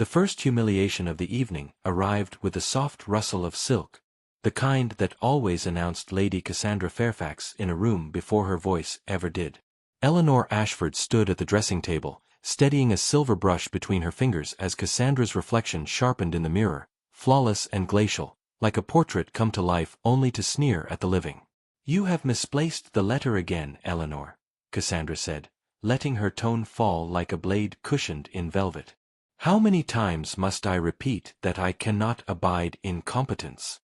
The first humiliation of the evening arrived with a soft rustle of silk, the kind that always announced Lady Cassandra Fairfax in a room before her voice ever did. Eleanor Ashford stood at the dressing-table, steadying a silver brush between her fingers as Cassandra's reflection sharpened in the mirror, flawless and glacial, like a portrait come to life only to sneer at the living. "You have misplaced the letter again, Eleanor," Cassandra said, letting her tone fall like a blade cushioned in velvet. "How many times must I repeat that I cannot abide incompetence?"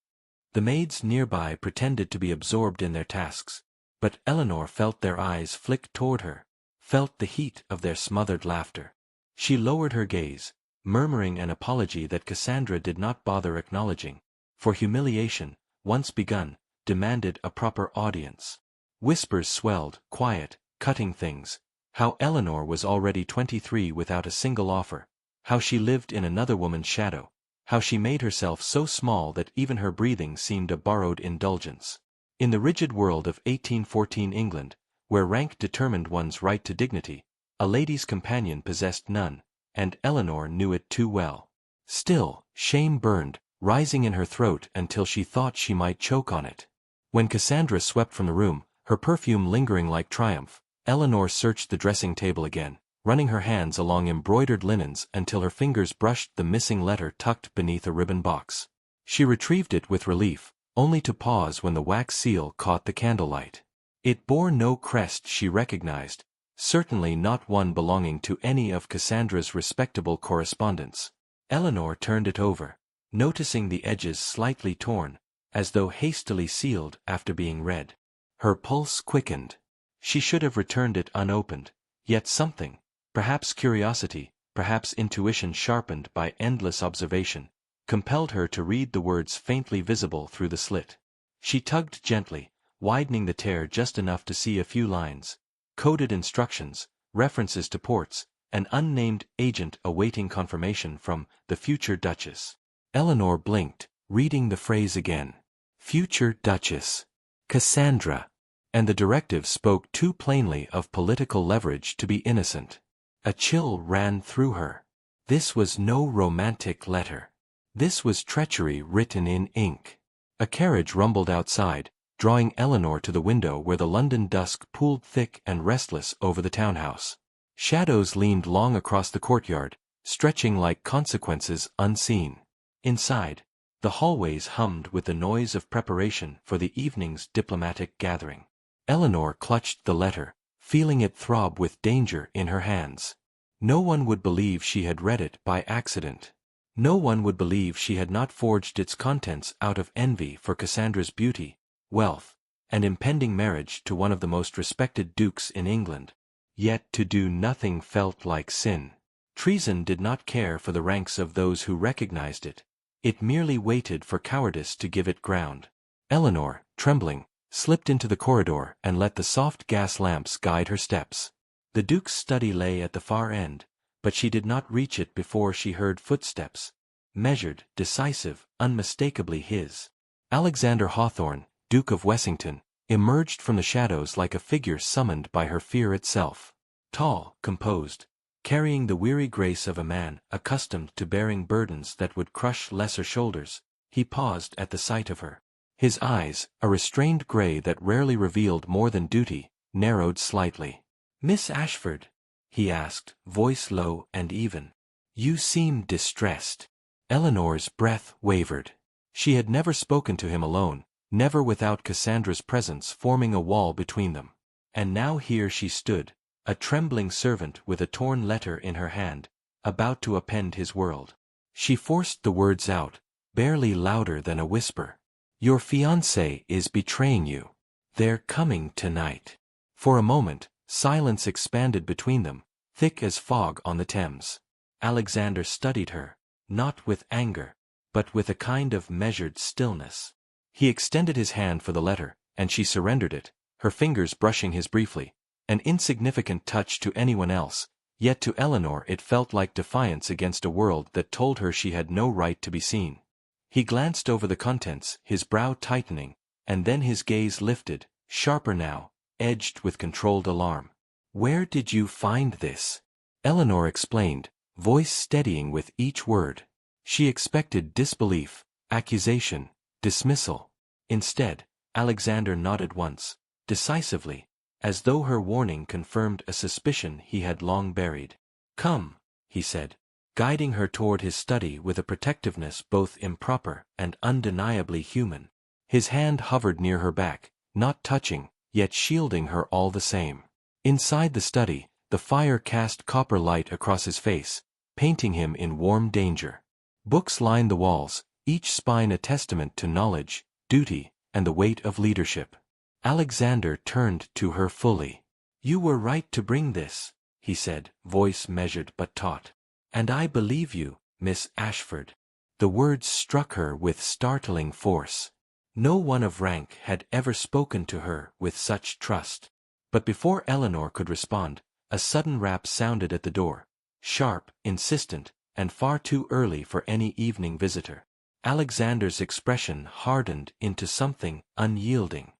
The maids nearby pretended to be absorbed in their tasks, but Eleanor felt their eyes flick toward her, felt the heat of their smothered laughter. She lowered her gaze, murmuring an apology that Cassandra did not bother acknowledging, for humiliation, once begun, demanded a proper audience. Whispers swelled, quiet, cutting things. How Eleanor was already 23 without a single offer. How she lived in another woman's shadow. How she made herself so small that even her breathing seemed a borrowed indulgence. In the rigid world of 1814 England, where rank determined one's right to dignity, a lady's companion possessed none, and Eleanor knew it too well. Still, shame burned, rising in her throat until she thought she might choke on it. When Cassandra swept from the room, her perfume lingering like triumph, Eleanor searched the dressing table again, running her hands along embroidered linens until her fingers brushed the missing letter tucked beneath a ribbon box. She retrieved it with relief, only to pause when the wax seal caught the candlelight. It bore no crest she recognized, certainly not one belonging to any of Cassandra's respectable correspondents. Eleanor turned it over, noticing the edges slightly torn, as though hastily sealed after being read. Her pulse quickened. She should have returned it unopened, yet something, perhaps curiosity, perhaps intuition sharpened by endless observation, compelled her to read the words faintly visible through the slit. She tugged gently, widening the tear just enough to see a few lines, coded instructions, references to ports, an unnamed agent awaiting confirmation from the future Duchess. Eleanor blinked, reading the phrase again. Future Duchess. Cassandra. And the directive spoke too plainly of political leverage to be innocent. A chill ran through her. This was no romantic letter. This was treachery written in ink. A carriage rumbled outside, drawing Eleanor to the window where the London dusk pooled thick and restless over the townhouse. Shadows leaned long across the courtyard, stretching like consequences unseen. Inside, the hallways hummed with the noise of preparation for the evening's diplomatic gathering. Eleanor clutched the letter, feeling it throb with danger in her hands. No one would believe she had read it by accident. No one would believe she had not forged its contents out of envy for Cassandra's beauty, wealth, and impending marriage to one of the most respected dukes in England. Yet to do nothing felt like sin. Treason did not care for the ranks of those who recognized it. It merely waited for cowardice to give it ground. Eleanor, trembling, slipped into the corridor and let the soft gas lamps guide her steps. The Duke's study lay at the far end, but she did not reach it before she heard footsteps. Measured, decisive, unmistakably his. Alexander Hawthorne, Duke of Wessington, emerged from the shadows like a figure summoned by her fear itself. Tall, composed, carrying the weary grace of a man accustomed to bearing burdens that would crush lesser shoulders, he paused at the sight of her. His eyes, a restrained gray that rarely revealed more than duty, narrowed slightly. "Miss Ashford?" he asked, voice low and even. "You seem distressed." Eleanor's breath wavered. She had never spoken to him alone, never without Cassandra's presence forming a wall between them. And now here she stood, a trembling servant with a torn letter in her hand, about to append his world. She forced the words out, barely louder than a whisper. "Your fiancé is betraying you. They're coming tonight." For a moment, silence expanded between them, thick as fog on the Thames. Alexander studied her, not with anger, but with a kind of measured stillness. He extended his hand for the letter, and she surrendered it, her fingers brushing his briefly, an insignificant touch to anyone else, yet to Eleanor it felt like defiance against a world that told her she had no right to be seen. He glanced over the contents, his brow tightening, and then his gaze lifted, sharper now, edged with controlled alarm. "Where did you find this?" Eleanor explained, voice steadying with each word. She expected disbelief, accusation, dismissal. Instead, Alexander nodded once, decisively, as though her warning confirmed a suspicion he had long buried. "Come," he said, guiding her toward his study with a protectiveness both improper and undeniably human. His hand hovered near her back, not touching, yet shielding her all the same. Inside the study, the fire cast copper light across his face, painting him in warm danger. Books lined the walls, each spine a testament to knowledge, duty, and the weight of leadership. Alexander turned to her fully. "You were right to bring this," he said, voice measured but taut. "And I believe you, Miss Ashford." The words struck her with startling force. No one of rank had ever spoken to her with such trust. But before Eleanor could respond, a sudden rap sounded at the door, sharp, insistent, and far too early for any evening visitor. Alexander's expression hardened into something unyielding.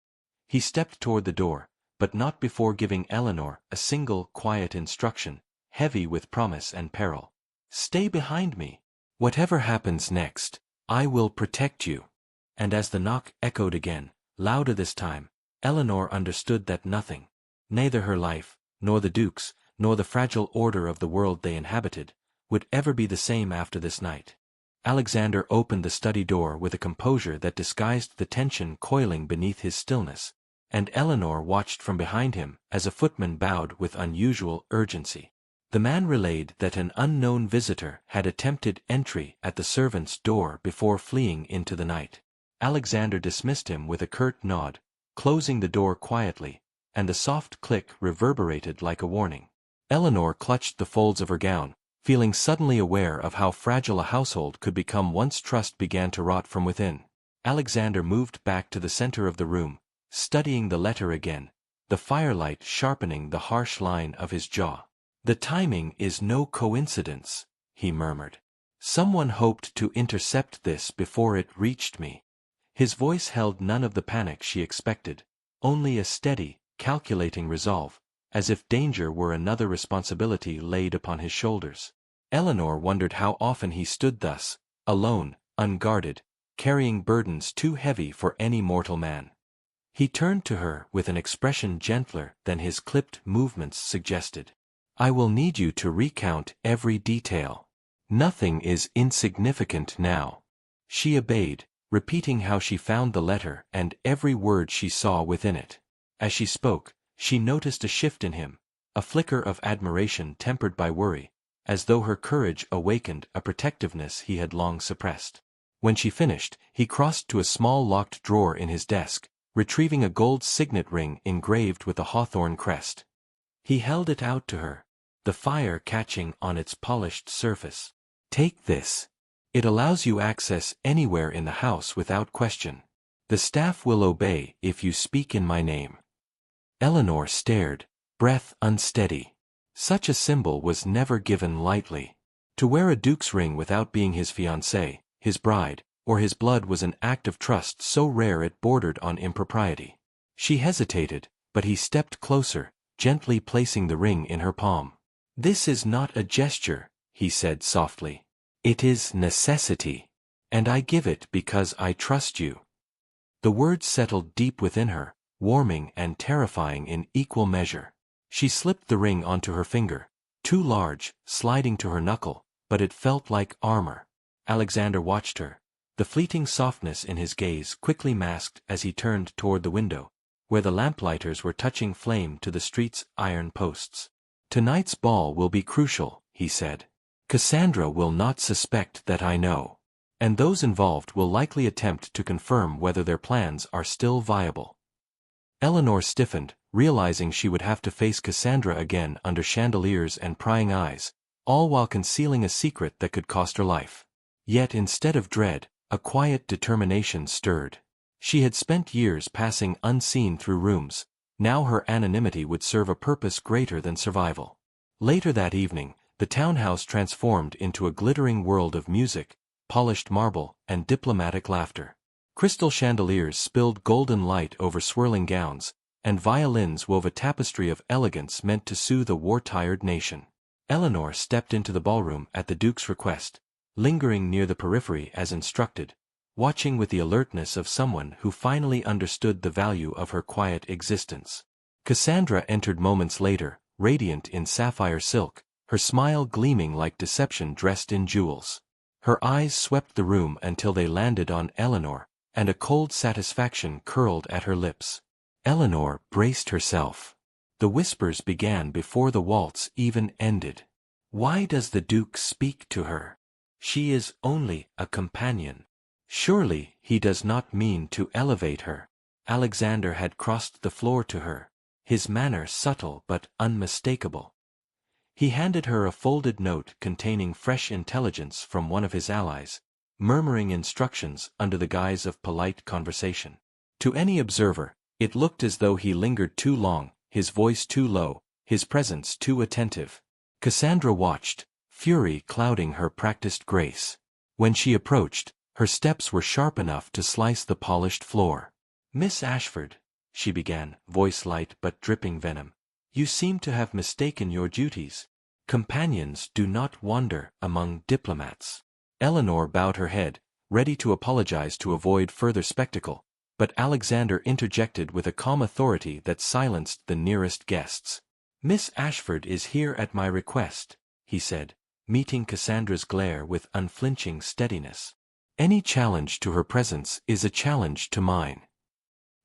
He stepped toward the door, but not before giving Eleanor a single quiet instruction, heavy with promise and peril. "Stay behind me. Whatever happens next, I will protect you." And as the knock echoed again, louder this time, Eleanor understood that nothing, neither her life, nor the Duke's, nor the fragile order of the world they inhabited, would ever be the same after this night. Alexander opened the study door with a composure that disguised the tension coiling beneath his stillness, and Eleanor watched from behind him as a footman bowed with unusual urgency. The man relayed that an unknown visitor had attempted entry at the servants' door before fleeing into the night. Alexander dismissed him with a curt nod, closing the door quietly, and the soft click reverberated like a warning. Eleanor clutched the folds of her gown, feeling suddenly aware of how fragile a household could become once trust began to rot from within. Alexander moved back to the center of the room, studying the letter again, the firelight sharpening the harsh line of his jaw. "The timing is no coincidence," he murmured. "Someone hoped to intercept this before it reached me." His voice held none of the panic she expected, only a steady, calculating resolve, as if danger were another responsibility laid upon his shoulders. Eleanor wondered how often he stood thus, alone, unguarded, carrying burdens too heavy for any mortal man. He turned to her with an expression gentler than his clipped movements suggested. "I will need you to recount every detail. Nothing is insignificant now." She obeyed, repeating how she found the letter and every word she saw within it. As she spoke, she noticed a shift in him, a flicker of admiration tempered by worry, as though her courage awakened a protectiveness he had long suppressed. When she finished, he crossed to a small locked drawer in his desk, retrieving a gold signet ring engraved with a hawthorn crest. He held it out to her, the fire catching on its polished surface. "Take this. It allows you access anywhere in the house without question. The staff will obey if you speak in my name." Eleanor stared, breath unsteady. Such a symbol was never given lightly. To wear a duke's ring without being his fiancée, his bride, or his blood was an act of trust so rare it bordered on impropriety. She hesitated, but he stepped closer, gently placing the ring in her palm. "This is not a gesture," he said softly. "It is necessity. And I give it because I trust you." The words settled deep within her, warming and terrifying in equal measure. She slipped the ring onto her finger, too large, sliding to her knuckle, but it felt like armor. Alexander watched her, the fleeting softness in his gaze quickly masked as he turned toward the window, where the lamplighters were touching flame to the street's iron posts. "Tonight's ball will be crucial," he said. "Cassandra will not suspect that I know. And those involved will likely attempt to confirm whether their plans are still viable." Eleanor stiffened, realizing she would have to face Cassandra again under chandeliers and prying eyes, all while concealing a secret that could cost her life. Yet instead of dread, a quiet determination stirred. She had spent years passing unseen through rooms, now her anonymity would serve a purpose greater than survival. Later that evening, the townhouse transformed into a glittering world of music, polished marble, and diplomatic laughter. Crystal chandeliers spilled golden light over swirling gowns, and violins wove a tapestry of elegance meant to soothe a war-tired nation. Eleanor stepped into the ballroom at the Duke's request, lingering near the periphery as instructed, watching with the alertness of someone who finally understood the value of her quiet existence. Cassandra entered moments later, radiant in sapphire silk, her smile gleaming like deception dressed in jewels. Her eyes swept the room until they landed on Eleanor, and a cold satisfaction curled at her lips. Eleanor braced herself. The whispers began before the waltz even ended. Why does the Duke speak to her? She is only a companion. Surely he does not mean to elevate her. Alexander had crossed the floor to her, his manner subtle but unmistakable. He handed her a folded note containing fresh intelligence from one of his allies, murmuring instructions under the guise of polite conversation. To any observer, it looked as though he lingered too long, his voice too low, his presence too attentive. Cassandra watched, fury clouding her practiced grace. When she approached, her steps were sharp enough to slice the polished floor. "Miss Ashford," she began, voice light but dripping venom, "you seem to have mistaken your duties. Companions do not wander among diplomats." Eleanor bowed her head, ready to apologize to avoid further spectacle, but Alexander interjected with a calm authority that silenced the nearest guests. "Miss Ashford is here at my request," he said, meeting Cassandra's glare with unflinching steadiness. "Any challenge to her presence is a challenge to mine."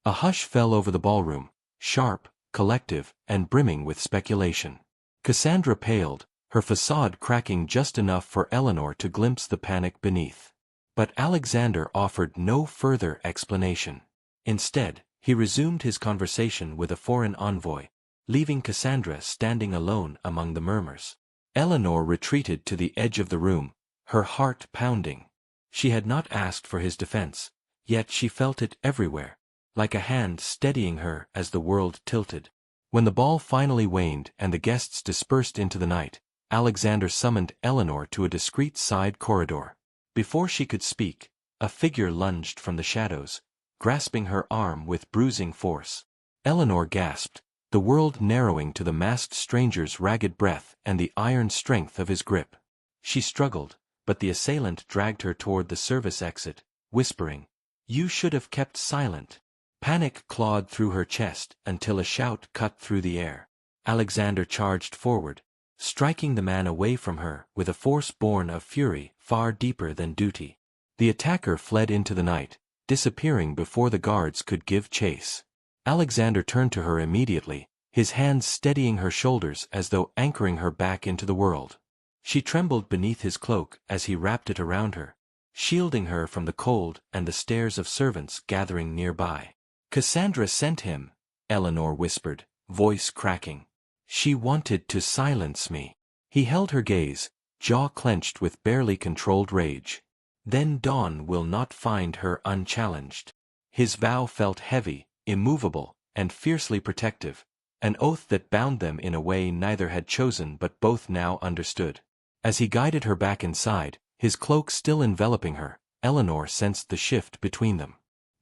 A hush fell over the ballroom, sharp, collective, and brimming with speculation. Cassandra paled, her facade cracking just enough for Eleanor to glimpse the panic beneath. But Alexander offered no further explanation. Instead, he resumed his conversation with a foreign envoy, leaving Cassandra standing alone among the murmurs. Eleanor retreated to the edge of the room, her heart pounding. She had not asked for his defense, yet she felt it everywhere, like a hand steadying her as the world tilted. When the ball finally waned and the guests dispersed into the night, Alexander summoned Eleanor to a discreet side corridor. Before she could speak, a figure lunged from the shadows, grasping her arm with bruising force. Eleanor gasped, the world narrowing to the masked stranger's ragged breath and the iron strength of his grip. She struggled, but the assailant dragged her toward the service exit, whispering, "You should have kept silent." Panic clawed through her chest until a shout cut through the air. Alexander charged forward, striking the man away from her with a force born of fury far deeper than duty. The attacker fled into the night, disappearing before the guards could give chase. Alexander turned to her immediately, his hands steadying her shoulders as though anchoring her back into the world. She trembled beneath his cloak as he wrapped it around her, shielding her from the cold and the stares of servants gathering nearby. "Cassandra sent him," Eleanor whispered, voice cracking. "She wanted to silence me." He held her gaze, jaw clenched with barely controlled rage. "Then Dawn will not find her unchallenged." His vow felt heavy, immovable, and fiercely protective, an oath that bound them in a way neither had chosen but both now understood. As he guided her back inside, his cloak still enveloping her, Eleanor sensed the shift between them.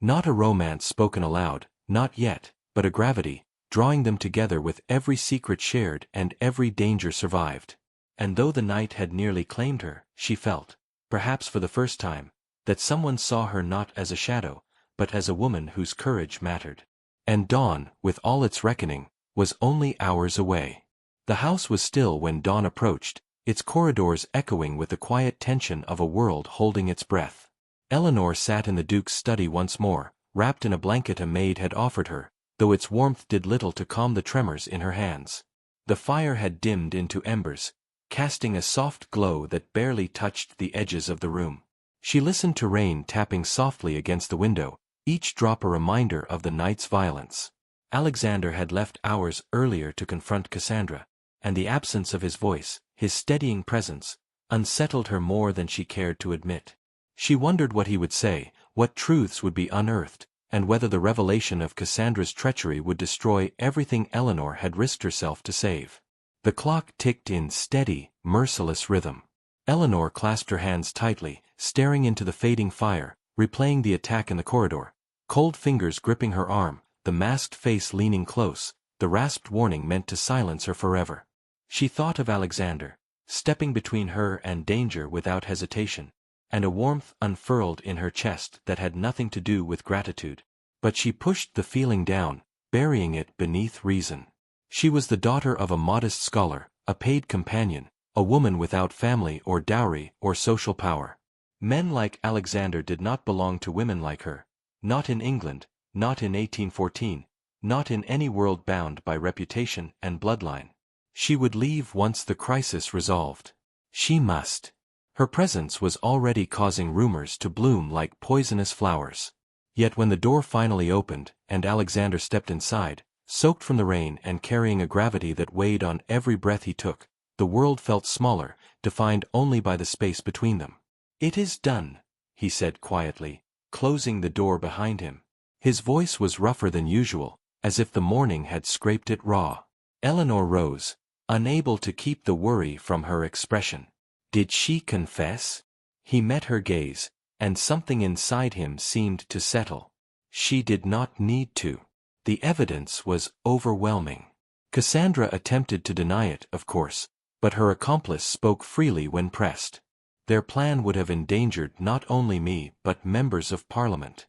Not a romance spoken aloud, not yet, but a gravity, drawing them together with every secret shared and every danger survived. And though the night had nearly claimed her, she felt, perhaps for the first time, that someone saw her not as a shadow, but as a woman whose courage mattered. And dawn, with all its reckoning, was only hours away. The house was still when dawn approached, its corridors echoing with the quiet tension of a world holding its breath. Eleanor sat in the Duke's study once more, wrapped in a blanket a maid had offered her, though its warmth did little to calm the tremors in her hands. The fire had dimmed into embers, casting a soft glow that barely touched the edges of the room. She listened to rain tapping softly against the window, each drop a reminder of the night's violence. Alexander had left hours earlier to confront Cassandra, and the absence of his voice, his steadying presence, unsettled her more than she cared to admit. She wondered what he would say, what truths would be unearthed, and whether the revelation of Cassandra's treachery would destroy everything Eleanor had risked herself to save. The clock ticked in steady, merciless rhythm. Eleanor clasped her hands tightly, staring into the fading fire, replaying the attack in the corridor, cold fingers gripping her arm, the masked face leaning close, the rasped warning meant to silence her forever. She thought of Alexander, stepping between her and danger without hesitation, and a warmth unfurled in her chest that had nothing to do with gratitude. But she pushed the feeling down, burying it beneath reason. She was the daughter of a modest scholar, a paid companion, a woman without family or dowry or social power. Men like Alexander did not belong to women like her, not in England, not in 1814, not in any world bound by reputation and bloodline. She would leave once the crisis resolved. She must. Her presence was already causing rumors to bloom like poisonous flowers. Yet when the door finally opened, and Alexander stepped inside, soaked from the rain and carrying a gravity that weighed on every breath he took, the world felt smaller, defined only by the space between them. "It is done," he said quietly, closing the door behind him. His voice was rougher than usual, as if the morning had scraped it raw. Eleanor rose, unable to keep the worry from her expression. Did she confess? He met her gaze, and something inside him seemed to settle. She did not need to. The evidence was overwhelming. Cassandra attempted to deny it, of course, but her accomplice spoke freely when pressed. Their plan would have endangered not only me but members of Parliament.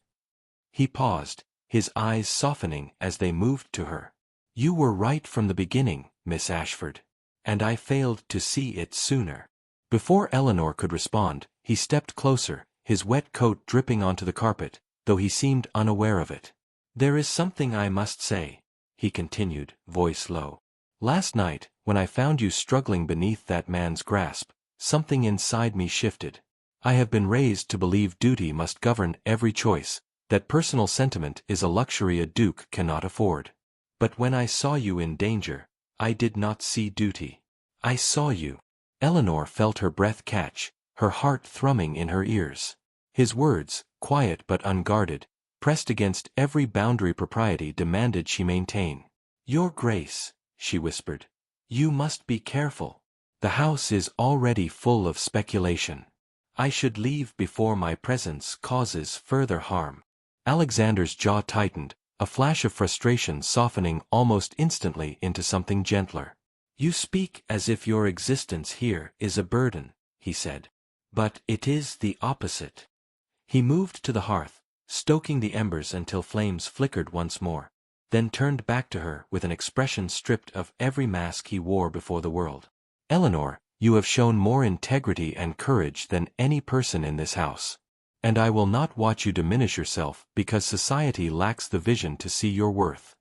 He paused, his eyes softening as they moved to her. "You were right from the beginning, Miss Ashford. And I failed to see it sooner." Before Eleanor could respond, he stepped closer, his wet coat dripping onto the carpet, though he seemed unaware of it. "There is something I must say," he continued, voice low. "Last night, when I found you struggling beneath that man's grasp, something inside me shifted. I have been raised to believe duty must govern every choice, that personal sentiment is a luxury a duke cannot afford. But when I saw you in danger, I did not see duty. I saw you." Eleanor felt her breath catch, her heart thrumming in her ears. His words, quiet but unguarded, pressed against every boundary propriety demanded she maintain. "Your Grace," she whispered, "you must be careful. The house is already full of speculation. I should leave before my presence causes further harm." Alexander's jaw tightened, a flash of frustration softening almost instantly into something gentler. "You speak as if your existence here is a burden," he said. "But it is the opposite." He moved to the hearth, stoking the embers until flames flickered once more, then turned back to her with an expression stripped of every mask he wore before the world. "Eleanor, you have shown more integrity and courage than any person in this house. And I will not watch you diminish yourself because society lacks the vision to see your worth."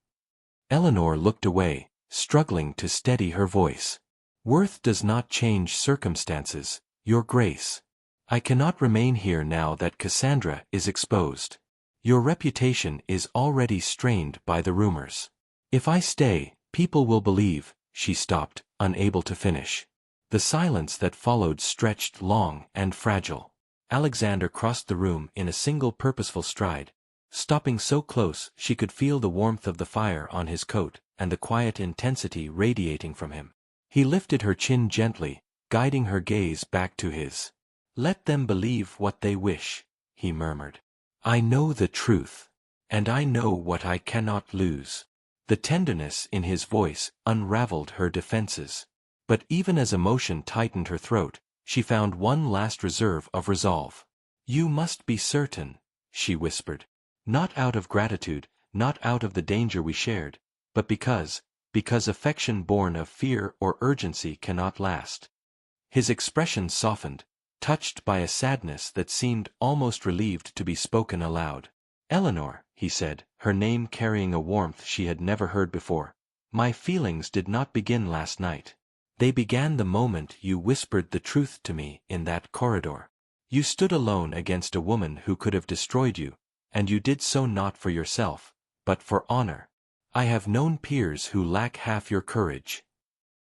Eleanor looked away, struggling to steady her voice. "Worth does not change circumstances, Your Grace. I cannot remain here now that Cassandra is exposed. Your reputation is already strained by the rumors. If I stay, people will believe." She stopped, unable to finish. The silence that followed stretched long and fragile. Alexander crossed the room in a single purposeful stride, stopping so close she could feel the warmth of the fire on his coat and the quiet intensity radiating from him. He lifted her chin gently, guiding her gaze back to his. "Let them believe what they wish," he murmured. "I know the truth. And I know what I cannot lose." The tenderness in his voice unraveled her defenses. But even as emotion tightened her throat, she found one last reserve of resolve. "You must be certain," she whispered. "Not out of gratitude, not out of the danger we shared, but because affection born of fear or urgency cannot last." His expression softened, touched by a sadness that seemed almost relieved to be spoken aloud. "Eleanor," he said, her name carrying a warmth she had never heard before, "my feelings did not begin last night. They began the moment you whispered the truth to me in that corridor. You stood alone against a woman who could have destroyed you, and you did so not for yourself, but for honor. I have known peers who lack half your courage."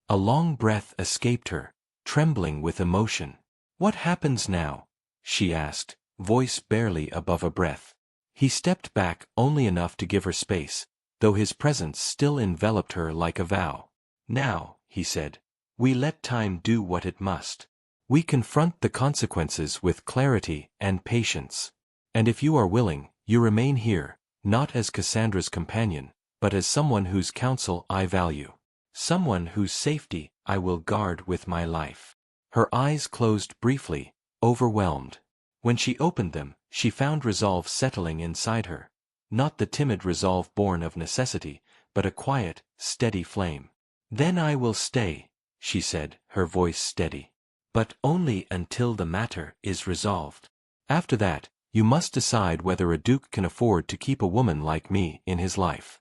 A long breath escaped her, trembling with emotion. "What happens now?" she asked, voice barely above a breath. He stepped back only enough to give her space, though his presence still enveloped her like a vow. "Now," he said, "we let time do what it must. We confront the consequences with clarity and patience. And if you are willing, you remain here, not as Cassandra's companion, but as someone whose counsel I value." Someone whose safety I will guard with my life. Her eyes closed briefly, overwhelmed. When she opened them, she found resolve settling inside her. Not the timid resolve born of necessity, but a quiet, steady flame. "Then I will stay," she said, her voice steady. "But only until the matter is resolved. After that, you must decide whether a duke can afford to keep a woman like me in his life."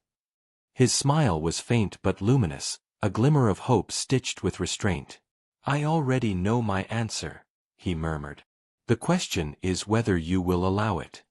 His smile was faint but luminous, a glimmer of hope stitched with restraint. "I already know my answer," he murmured. "The question is whether you will allow it."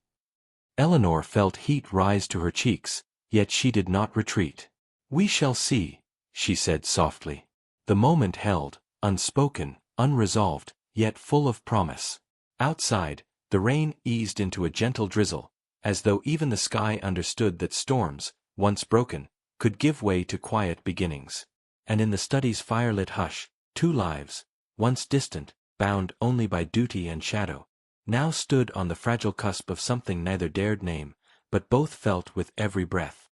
Eleanor felt heat rise to her cheeks, yet she did not retreat. "We shall see," she said softly. The moment held, unspoken, unresolved, yet full of promise. Outside, the rain eased into a gentle drizzle, as though even the sky understood that storms, once broken, could give way to quiet beginnings. And in the study's firelit hush, two lives, once distant, bound only by duty and shadow, now stood on the fragile cusp of something neither dared name, but both felt with every breath.